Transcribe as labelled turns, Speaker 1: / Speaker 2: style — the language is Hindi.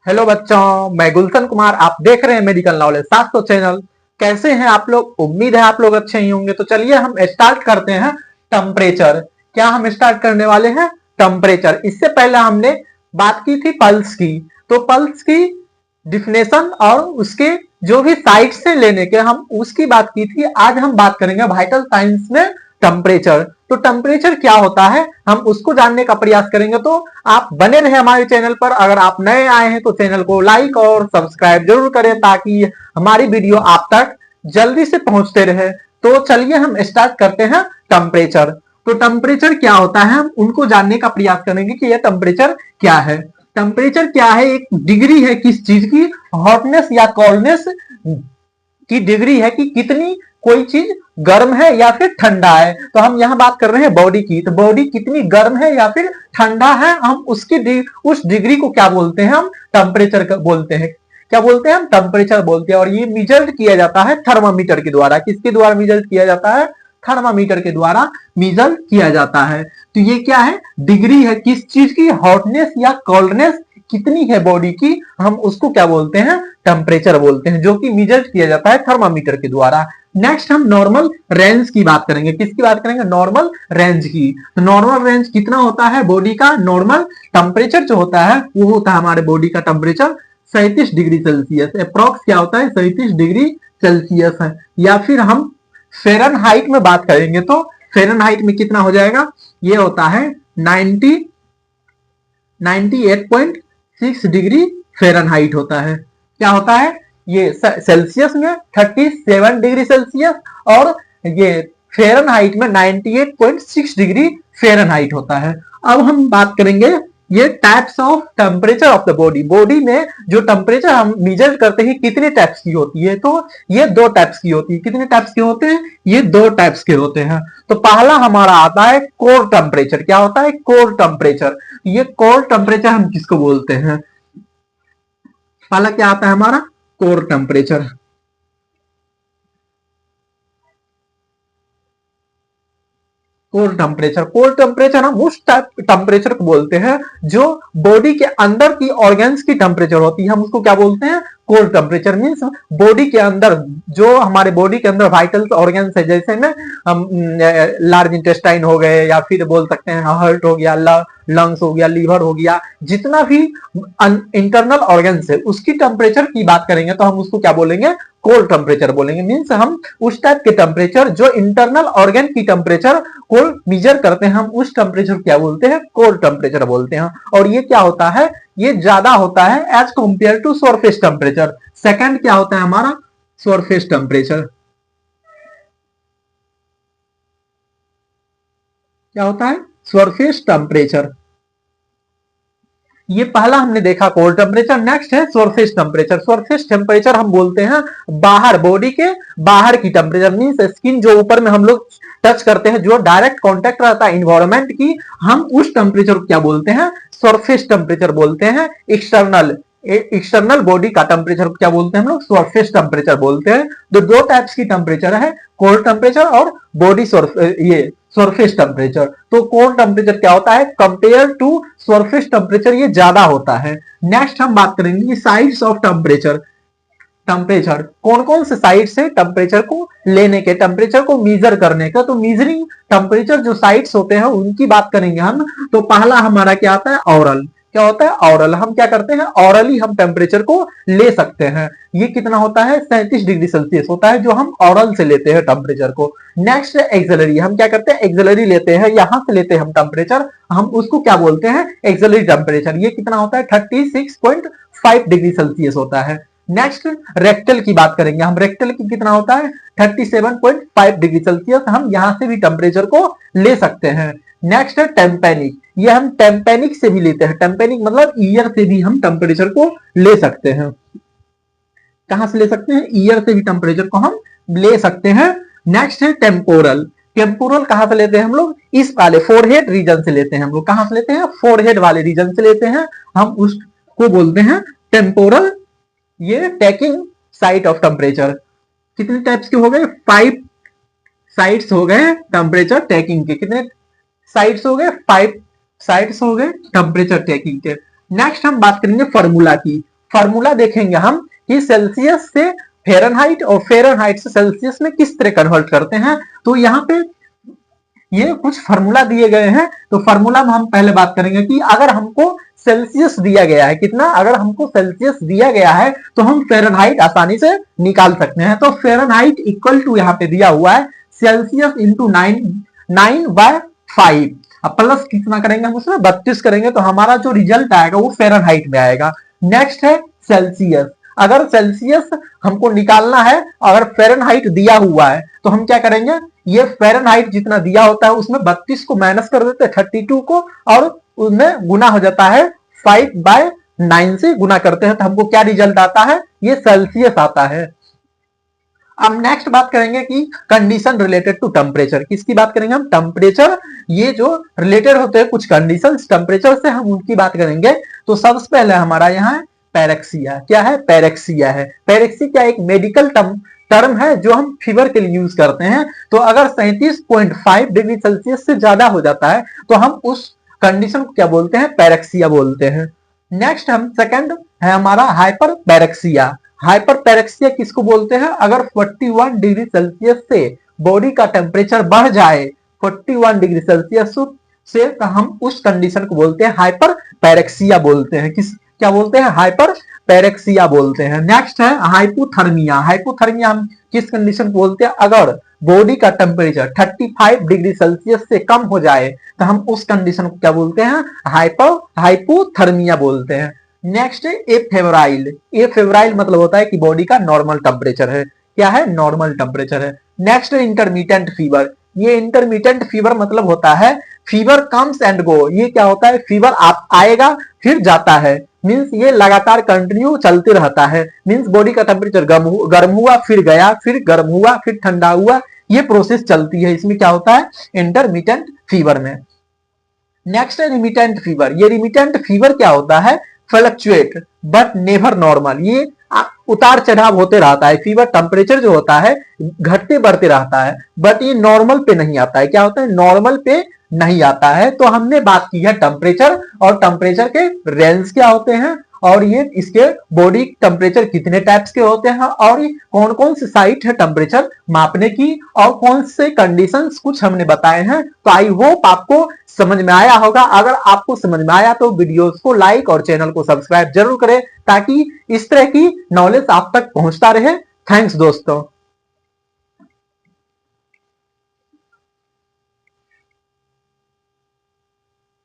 Speaker 1: हेलो बच्चों, मैं गुलशन कुमार। आप देख रहे हैं मेडिकल नॉलेज 700 चैनल। कैसे हैं आप लोग? उम्मीद है आप लोग अच्छे ही होंगे। तो चलिए हम स्टार्ट करते हैं। टेम्परेचर क्या हम स्टार्ट करने वाले हैं? टेम्परेचर। इससे पहले हमने बात की थी पल्स की। तो पल्स की डिफिनेशन और उसके जो भी साइड से लेने के हम उसकी बात की थी। आज हम बात करेंगे वाइटल साइंस में टेम्परेचर। तो टेम्परेचर क्या होता है हम उसको जानने का प्रयास करेंगे। तो आप बने रहे हमारे चैनल पर। अगर आप नए आए हैं तो चैनल को लाइक और सब्सक्राइब जरूर करें ताकि हमारी वीडियो आप तक जल्दी से पहुंचते रहे। तो चलिए हम स्टार्ट करते हैं टेम्परेचर। तो टेम्परेचर क्या होता है हम उनको जानने का प्रयास करेंगे कि यह टेम्परेचर क्या है। टेम्परेचर क्या है? एक डिग्री है किस चीज की? हॉटनेस या कोल्डनेस की डिग्री है कि कितनी कोई चीज गर्म है या फिर ठंडा है। तो हम यहाँ बात कर रहे हैं बॉडी की। तो बॉडी कितनी गर्म है या फिर ठंडा है, हम उसकी उस डिग्री को क्या बोलते हैं? हम टेम्परेचर बोलते हैं। क्या बोलते हैं? हम टेम्परेचर बोलते हैं। और ये मेजर्ड किया जाता है थर्मामीटर के द्वारा। किसके द्वारा मेजर किया जाता है? थर्मामीटर के द्वारा मेजर किया जाता है। तो ये क्या है? डिग्री है किस चीज की? हॉटनेस या कोल्डनेस कितनी है बॉडी की, हम उसको क्या बोलते हैं? टेम्परेचर बोलते हैं, जो कि मेजर किया जाता है थर्मामीटर के द्वारा। नेक्स्ट हम नॉर्मल रेंज की बात करेंगे। किसकी बात करेंगे? नॉर्मल रेंज की। तो नॉर्मल रेंज कितना होता है बॉडी का? नॉर्मल टेम्परेचर जो होता है वो होता है हमारे बॉडी का टेम्परेचर 37 डिग्री सेल्सियस। अप्रॉक्स क्या होता है? 37 डिग्री सेल्सियस है। या फिर हम फ़ारेनहाइट में बात करेंगे तो फ़ारेनहाइट में कितना हो जाएगा? ये होता है 98.6 डिग्री फ़ारेनहाइट होता है। क्या होता है? ये सेल्सियस में 37 डिग्री सेल्सियस और ये फ़ारेनहाइट में 98.6 डिग्री फ़ारेनहाइट होता है। अब हम बात करेंगे ये types of temperature of the body. Body में जो टेम्परेचर हम मेजर करते हैं कितने टाइप्स की होती है? तो ये दो टाइप्स की होती है। कितने टाइप्स के होते हैं? ये दो टाइप्स के होते हैं। तो पहला हमारा आता है कोर टेम्परेचर। क्या होता है? Core temperature. ये कोर टेम्परेचर हम किसको बोलते हैं? पहला क्या आता है हमारा? Core temperature. कोर टेम्परेचर हम उस टेम्परेचर को बोलते हैं जो बॉडी के अंदर की ऑर्गन्स की टेम्परेचर होती है, हम उसको क्या बोलते हैं? Core temperature. मीन्स बॉडी के अंदर जो हमारे बॉडी के अंदर वाइटल ऑर्गन्स है, जैसे में हम लार्ज इंटेस्टाइन हो गए या फिर बोल सकते हैं हार्ट हो गया, लंग्स हो गया, लीवर हो गया, जितना भी इंटरनल ऑर्गन्स है उसकी टेम्परेचर की बात करेंगे तो हम उसको क्या बोलेंगे? कोर टेम्परेचर बोलेंगे। मीन्स हम उस टाइप के टेम्परेचर जो इंटरनल ऑर्गन की टेम्परेचर को मेजर करते हैं, हम उस टेम्परेचर क्या बोलते हैं? कोर टेम्परेचर बोलते हैं। और ये क्या होता है? ये ज्यादा होता है as compare to surface temperature. Second क्या होता है हमारा? Surface temperature. क्या होता है? Surface temperature. ये पहला हमने देखा कोर टेम्परेचर। नेक्स्ट है सरफेस टेम्परेचर। सरफेस टेम्परेचर हम बोलते हैं बाहर, बॉडी के बाहर की टेम्परेचर। मीन्स स्किन जो ऊपर में हम लोग टच करते हैं, जो डायरेक्ट कांटेक्ट रहता है इन्वायरमेंट की, हम उस टेम्परेचर को क्या बोलते हैं? सरफेस टेम्परेचर बोलते हैं। एक्सटर्नल बॉडी का टेम्परेचर क्या बोलते हैं हम लोग? सरफेस टेम्परेचर बोलते हैं। तो दो टाइप्स की टेम्परेचर है, कोर टेम्परेचर और बॉडी ये सरफेस टेम्परेचर। तो कोर टेम्परेचर क्या होता है? कंपेयर टू सरफेस टेम्परेचर ये ज्यादा होता है। नेक्स्ट हम बात करेंगे साइड्स ऑफ टेम्परेचर। टेम्परेचर कौन कौन से साइड से टेम्परेचर को लेने के, टेम्परेचर को मेजर करने का। तो मेजरिंग टेम्परेचर जो साइड्स होते हैं उनकी बात करेंगे हम। तो पहला हमारा क्या आता है? ऑरल। क्या होता है? ऑरल। हम क्या करते हैं? ऑरली हम टेम्परेचर को ले सकते हैं। ये कितना होता है? 37 डिग्री सेल्सियस होता है जो हम ऑरल से लेते हैं टेम्परेचर को। नेक्स्ट है एक्सिलरी। हम क्या करते हैं? एक्सिलरी लेते हैं, यहां से लेते हैं हम टेम्परेचर, हम उसको क्या बोलते हैं? Axillary temperature. ये कितना होता है? 36.5 डिग्री सेल्सियस होता है। नेक्स्ट रेक्टल की बात करेंगे हम। रेक्टल की कितना होता है? 37.5 डिग्री सेल्सियस। हम यहां से भी टेम्परेचर को ले सकते हैं। नेक्स्ट है टेम्पेनिक। ये हम टेम्पेनिक से भी लेते हैं। टेम्पेनिक मतलब ईयर से भी हम टेम्परेचर को ले सकते हैं। कहां से ले सकते हैं? ईयर से भी टेम्परेचर को हम ले सकते हैं। नेक्स्ट है टेम्पोरल। टेम्पोरल कहां से लेते हैं हम लोग? इस वाले फोरहेड रीजन से लेते हैं हम लोग। कहां से लेते हैं? फोरहेड वाले रीजन से लेते हैं। हम उसको बोलते हैं टेम्पोरल। ये टेकिंग साइट ऑफ टेम्परेचर। कितने टाइप्स के हो गए? 5 साइट्स हो गए टेम्परेचर टेकिंग के। कितने साइट्स हो गए? 5 साइट्स हो गए टेम्परेचर टेकिंग के। नेक्स्ट हम बात करेंगे फार्मूला की। फॉर्मूला देखेंगे हम कि सेल्सियस से फ़ारेनहाइट और फ़ारेनहाइट से सेल्सियस में किस तरह कन्वर्ट करते हैं। तो यहाँ पे ये कुछ फार्मूला दिए गए हैं, तो फार्मूला में हम पहले बात करेंगे कि अगर हमको सेल्सियस दिया गया है कितना, अगर हमको सेल्सियस दिया गया है तो हम फ़ारेनहाइट आसानी से निकाल सकते हैं। तो फ़ारेनहाइट इक्वल टू यहाँ पे दिया हुआ है सेल्सियस इंटू 9/5, अब प्लस कितना करेंगे हम उसमें 32 करेंगे तो हमारा जो रिजल्ट आएगा वो फ़ारेनहाइट में आएगा। नेक्स्ट है सेल्सियस, अगर सेल्सियस हमको निकालना है, अगर फ़ारेनहाइट दिया हुआ है तो हम क्या करेंगे, ये फ़ारेनहाइट जितना दिया होता है उसमें 32 को माइनस कर देते हैं 32 को, और उसमें गुना हो जाता है 5/9 से गुना करते हैं तो हमको क्या रिजल्ट आता है, ये सेल्सियस आता है। अब नेक्स्ट बात करेंगे कि कंडीशन रिलेटेड टू टेम्परेचर, किसकी बात करेंगे हम, टेम्परेचर, ये जो रिलेटेड होते हैं कुछ कंडीशंस टेम्परेचर से, हम उनकी बात करेंगे। तो सबसे पहले हमारा यहाँ है पैरेक्सिया, क्या है, पैरेक्सिया है। पैरेक्सिया एक मेडिकल टर्म है जो हम फीवर के लिए यूज करते हैं। तो अगर 37.5 डिग्री सेल्सियस से ज्यादा हो जाता है तो हम उस कंडीशन को क्या बोलते हैं, पैरेक्सिया बोलते हैं। नेक्स्ट हम सेकंड है हमारा हाइपर पैरेक्सिया। हाइपर पैरेक्सिया किसको बोलते हैं, अगर 41 डिग्री सेल्सियस से बॉडी का टेम्परेचर बढ़ जाए 41 डिग्री सेल्सियस से, तो हम उस कंडीशन को बोलते हैं हाइपर पैरेक्सिया बोलते हैं। किस क्या बोलते हैं, हाइपर पैरेक्सिया बोलते हैं। नेक्स्ट है हाइपोथर्मिया। हाइपोथर्मिया हम किस कंडीशन को बोलते हैं, अगर बॉडी का टेम्परेचर 35 डिग्री सेल्सियस से कम हो जाए तो हम उस कंडीशन को क्या बोलते हैं, हाइपोथर्मिया बोलते हैं। नेक्स्ट है एफेब्राइल। एफेब्राइल मतलब होता है कि बॉडी का नॉर्मल टेम्परेचर है, क्या है, नॉर्मल टेम्परेचर है। नेक्स्ट है इंटरमीडिएट फीवर। ये इंटरमीडिएट फीवर मतलब होता है फीवर कम्स एंड गो, ये क्या होता है, फीवर आप आएगा फिर जाता है, मींस ये लगातार कंटिन्यू चलते रहता है। मींस बॉडी का टेम्परेचर गर्म हुआ फिर गया, फिर गर्म हुआ फिर ठंडा हुआ, ये प्रोसेस चलती है, इसमें क्या होता है, इंटरमिटेंट फीवर में। नेक्स्ट है रिमिटेंट फीवर। ये रिमिटेंट फीवर क्या होता है, फ्लक्चुएट बट नेवर नॉर्मल, ये उतार चढ़ाव होते रहता है। फीवर टेम्परेचर जो होता है घटते बढ़ते रहता है, बट ये नॉर्मल पे नहीं आता है, क्या होता है, नॉर्मल पे नहीं आता है। तो हमने बात की है टेम्परेचर, और टेम्परेचर के रेंज क्या होते हैं, और ये इसके बॉडी टेम्परेचर कितने टाइप्स के होते हैं, और कौन कौन से साइट है टेम्परेचर मापने की, और कौन से कंडीशंस कुछ हमने बताए हैं। तो आई होप आपको समझ में आया होगा। अगर आपको समझ में आया तो वीडियोस को लाइक और चैनल को सब्सक्राइब जरूर करें ताकि इस तरह की नॉलेज आप तक पहुंचता रहे। थैंक्स दोस्तों।